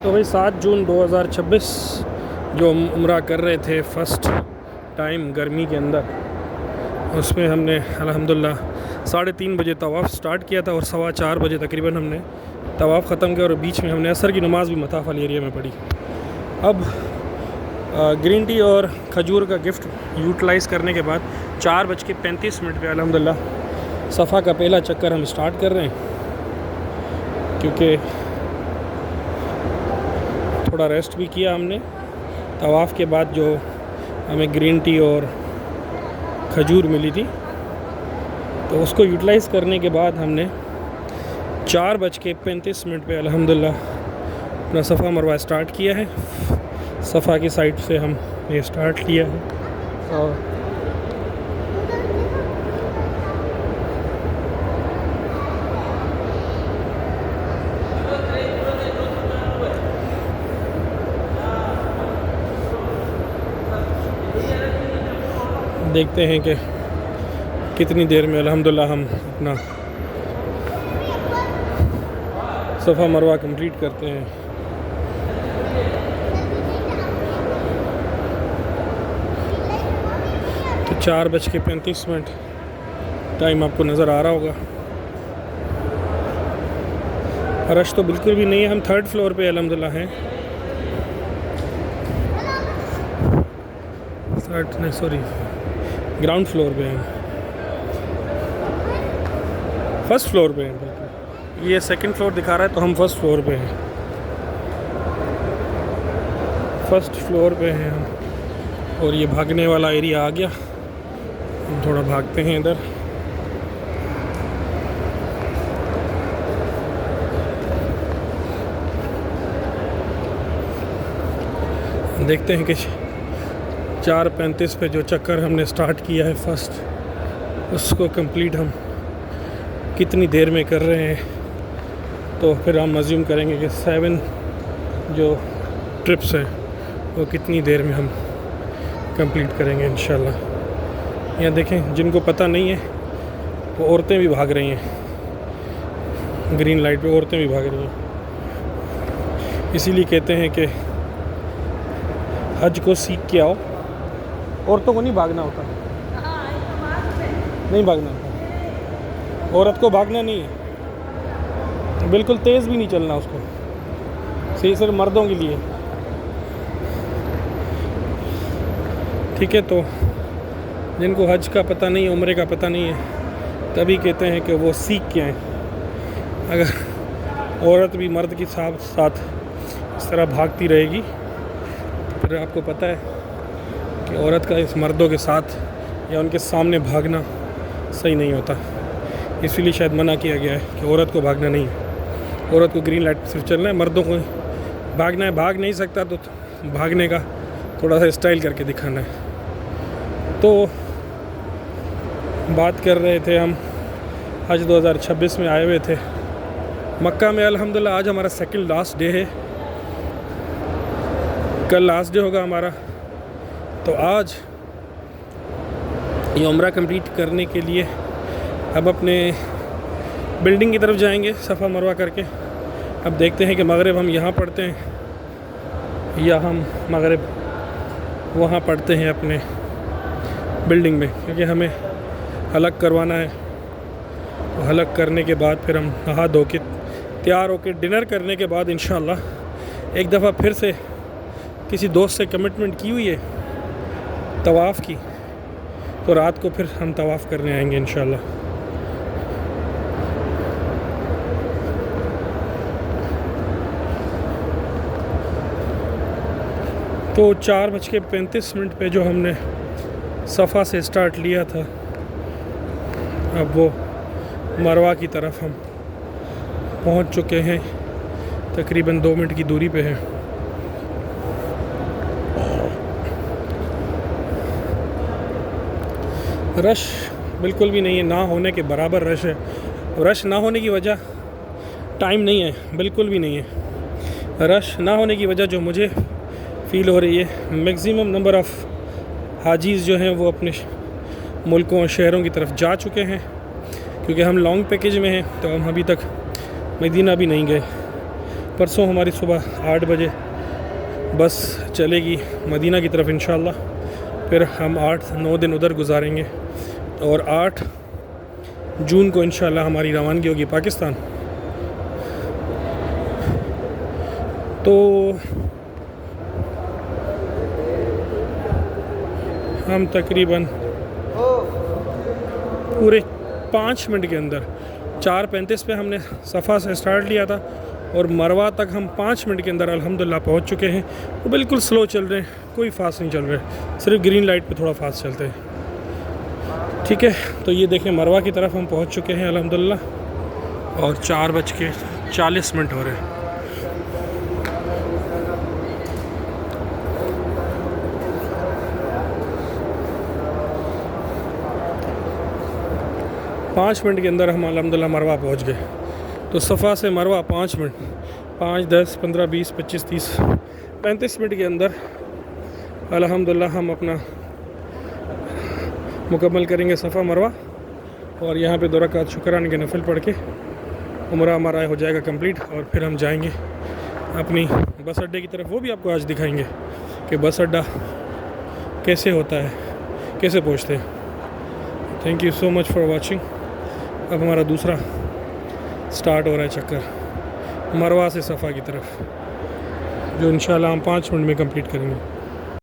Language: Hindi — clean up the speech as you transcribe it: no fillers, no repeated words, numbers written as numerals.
तो भाई 7 जून 2026 जो हम उम्रा कर रहे थे फ़र्स्ट टाइम गर्मी के अंदर, उसमें हमने अल्हम्दुलिल्लाह 3:30 बजे तवाफ़ स्टार्ट किया था और 4:15 बजे तकरीबन हमने तवाफ़ ख़त्म किया और बीच में हमने असर की नमाज़ भी मताफ़ वाली एरिया में पढ़ी। अब ग्रीन टी और खजूर का गिफ्ट यूटिलाइज़ करने के बाद 4:35 पे अल्हम्दुलिल्लाह सफ़ा का पहला चक्कर हम स्टार्ट कर रहे हैं, क्योंकि थोड़ा रेस्ट भी किया हमने। तवाफ़ के बाद जो हमें ग्रीन टी और खजूर मिली थी, तो उसको यूटिलाइज़ करने के बाद हमने 4:35 पे अल्हम्दुलिल्लाह अपना सफ़ा मरवा स्टार्ट किया है। सफ़ा की साइड से हम ये स्टार्ट किया है और देखते हैं कि कितनी देर में अल्हम्दुलिल्लाह हम अपना सफ़ा मरवा कंप्लीट करते हैं। तो 4:35 टाइम आपको नज़र आ रहा होगा। रश तो बिल्कुल भी नहीं है। हम 3rd फ्लोर पे अल्हम्दुलिल्लाह हैं। ग्राउंड फ्लोर पे हैं, 1st फ्लोर पे हैं। बिल्कुल ये 2nd फ्लोर दिखा रहा है, तो हम 1st फ्लोर पे हैं। 1st फ्लोर पे हैं हम। और ये भागने वाला एरिया आ गया, हम थोड़ा भागते हैं इधर। देखते हैं कि 4:35 पे जो चक्कर हमने स्टार्ट किया है फ़र्स्ट, उसको कंप्लीट हम कितनी देर में कर रहे हैं। तो फिर हम अज्यूम करेंगे कि 7 जो ट्रिप्स हैं वो कितनी देर में हम कंप्लीट करेंगे इंशाल्लाह। यहाँ देखें, जिनको पता नहीं है वो औरतें भी भाग रही हैं, ग्रीन लाइट पे औरतें भी भाग रही हैं। इसीलिए कहते हैं कि हज को सीख के आओ, औरतों को नहीं भागना होता, नहीं भागना होता। औरत को भागना नहीं है, बिल्कुल तेज़ भी नहीं चलना उसको, सिर्फ मर्दों के लिए। ठीक है, तो जिनको हज का पता नहीं है, उम्रे का पता नहीं है, तभी कहते हैं कि वो सीख के आएँ। अगर औरत भी मर्द के साथ इस तरह भागती रहेगी, तो फिर आपको पता है कि औरत का इस मर्दों के साथ या उनके सामने भागना सही नहीं होता। इसीलिए शायद मना किया गया है कि औरत को भागना नहीं है, औरत को ग्रीन लाइट पर सिर्फ चलना है, मर्दों को भागना है। भाग नहीं सकता तो भागने का थोड़ा सा स्टाइल करके दिखाना है। तो बात कर रहे थे हम, हज 2026 में आए हुए थे मक्का में। अल्हम्दुलिल्लाह आज हमारा 2nd लास्ट डे है, कल लास्ट डे होगा हमारा। तो आज ये उम्रा कंप्लीट करने के लिए अब अपने बिल्डिंग की तरफ जाएंगे सफ़ा मरवा करके। अब देखते हैं कि मगरिब हम यहाँ पढ़ते हैं या हम मगरिब वहाँ पढ़ते हैं अपने बिल्डिंग में, क्योंकि हमें हलक करवाना है। तो हलक करने के बाद फिर हम नहा धो के तैयार होकर डिनर करने के बाद इंशाल्लाह एक दफ़ा फिर से किसी दोस्त से कमिटमेंट की हुई है तवाफ़ की, तो रात को फिर हम तवाफ़ करने आएंगे इंशाल्लाह। तो 4:35 पे जो हमने सफ़ा से स्टार्ट लिया था, अब वो मरवा की तरफ हम पहुंच चुके हैं। तकरीबन 2 मिनट की दूरी पे है। रश बिल्कुल भी नहीं है, ना होने के बराबर रश है। रश ना होने की वजह टाइम नहीं है, बिल्कुल भी नहीं है। रश ना होने की वजह जो मुझे फ़ील हो रही है, मैक्सिमम नंबर ऑफ़ हाजीज़ जो हैं वो अपने मुल्कों और शहरों की तरफ जा चुके हैं, क्योंकि हम लॉन्ग पैकेज में हैं। तो हम अभी तक मदीना भी नहीं गए, परसों हमारी सुबह 8 बजे बस चलेगी मदीना की तरफ इंशाल्लाह। फिर हम 8-9 दिन उधर गुजारेंगे और 8 जून को इंशाल्लाह हमारी रवानगी होगी पाकिस्तान। तो हम तकरीबन पूरे 5 मिनट के अंदर 4:35 पे हमने सफ़ा से स्टार्ट लिया था और मरवा तक हम 5 मिनट के अंदर अल्हम्दुलिल्लाह पहुंच चुके हैं। वो बिल्कुल स्लो चल रहे हैं, कोई फास्ट नहीं चल रहे, सिर्फ ग्रीन लाइट पे थोड़ा फास्ट चलते हैं। ठीक है, तो ये देखें मरवा की तरफ हम पहुंच चुके हैं अल्हम्दुलिल्लाह और 4:40 हो रहे हैं। 5 मिनट के अंदर हम अल्हम्दुलिल्लाह मरवा पहुंच गए। तो सफ़ा से मरवा 5 मिनट, 5, 10, 15, 20, 25, 30, 35 मिनट के अंदर अल्हम्दुलिल्लाह हम अपना मुकम्मल करेंगे सफ़ा मरवा और यहाँ पे 2 रकात शुक्राने के नफिल पढ़ के उम्रा हमारा हो जाएगा कंप्लीट। और फिर हम जाएंगे अपनी बस अड्डे की तरफ। वो भी आपको आज दिखाएंगे कि बस अड्डा कैसे होता है, कैसे पहुँचते हैं। Thank you so much for watching. अब हमारा दूसरा स्टार्ट हो रहा है चक्कर मरवा से सफ़ा की तरफ, जो इंशाल्लाह हम 5 मिनट में कंप्लीट करेंगे।